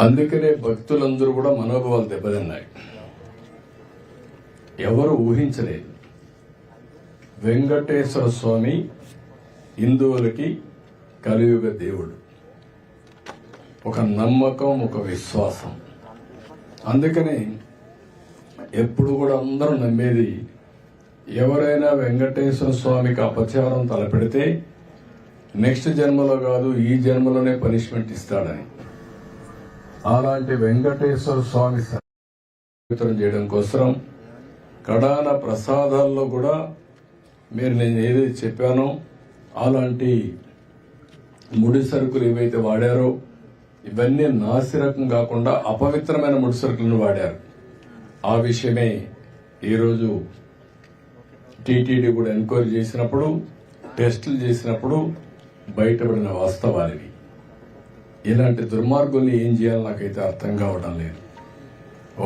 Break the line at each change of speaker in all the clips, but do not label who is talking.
అందుకనే భక్తులందరూ కూడా మనోభావాలు దెబ్బతిన్నాయి. ఎవరు ఊహించలేదు వెంకటేశ్వర స్వామి హిందువులకి కలియుగ దేవుడు. ఒక నమ్మకం, ఒక విశ్వాసం. అందుకని ఎప్పుడు కూడా అందరూ నమ్మేది, ఎవరైనా వెంకటేశ్వర స్వామికి అపచారం తలపెడితే నెక్స్ట్ జన్మలో కాదు ఈ జన్మలోనే పనిష్మెంట్ ఇస్తాడని. అలాంటి వెంకటేశ్వర స్వామి వితరణ చేయడం కోసం కడాన ప్రసాదాల్లో కూడా మీరు నేను ఏదైతే చెప్పానో అలాంటి ముడి సరుకులు ఏవైతే వాడారో ఇవన్నీ నాసిరకం కాకుండా అపవిత్రమైన ముడి సరుకులను వాడారు. ఆ విషయమే ఈరోజు టీటీడీ కూడా ఎంక్వైరీ చేసినప్పుడు, టెస్టులు చేసినప్పుడు బయటపడిన వాస్తవాలు. ఇలాంటి దుర్మార్గుల్ని ఏం చేయాలో నాకైతే అర్థం కావడం లేదు.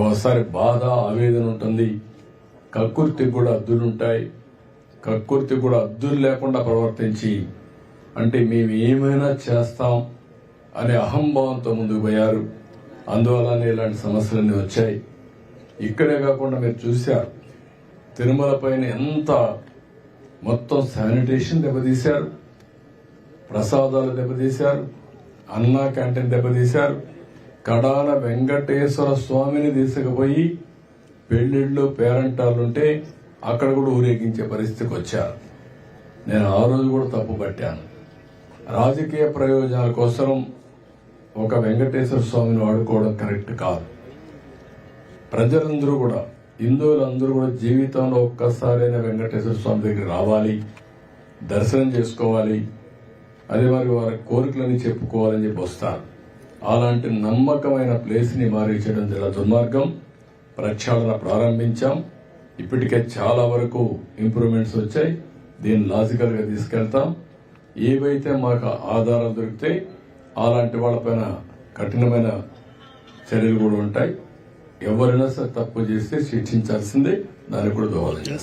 ఓసారి బాధ, ఆవేదన ఉంటుంది. కక్కుర్తికి కూడా అద్దులుంటాయి. కక్కుర్తి కూడా అద్దులు లేకుండా ప్రవర్తించి అంటే మేము ఏమైనా చేస్తాం అనే అహంభావంతో ముందుకు పోయారు. అందువల్లనే ఇలాంటి సమస్యలన్నీ వచ్చాయి. ఇక్కడే కాకుండా మీరు చూశారు, తిరుమల పైన ఎంత మొత్తం శానిటేషన్ దెబ్బతీశారు, ప్రసాదాలు దెబ్బతీశారు, అన్నా క్యాంటీన్ దెబ్బతీశారు. కడాన వెంకటేశ్వర స్వామిని తీసుకుపోయి పెళ్లిళ్ళు, పేరంటాలుంటే అక్కడ కూడా ఊరేగించే పరిస్థితికి వచ్చారు. నేను ఆ రోజు కూడా తప్పు పట్టాను. రాజకీయ ప్రయోజనాల కోసం ఒక వెంకటేశ్వర స్వామిని వాడుకోవడం కరెక్ట్ కాదు. ప్రజలందరూ కూడా, హిందువులందరూ కూడా జీవితంలో ఒక్కసారైనా వెంకటేశ్వర స్వామి దగ్గర రావాలి, దర్శనం చేసుకోవాలి, అదే మరి వారి కోరికలని చెప్పుకోవాలని చెప్పి వస్తారు. అలాంటి నమ్మకమైన ప్లేస్ ని మారించడం చాలా దుర్మార్గం. ప్రక్షాళన ప్రారంభించాం. ఇప్పటికే చాలా వరకు ఇంప్రూవ్మెంట్స్ వచ్చాయి. దీన్ని లాజికల్ గా తీసుకెళ్తాం. ఏవైతే మాకు ఆధారాలు దొరికితే అలాంటి వాళ్ళపైన కఠినమైన చర్యలు కూడా ఉంటాయి. ఎవరైనా సరే తప్పు చేస్తే శిక్షించాల్సిందే. దానికి కూడా దోహదం చేస్తాం.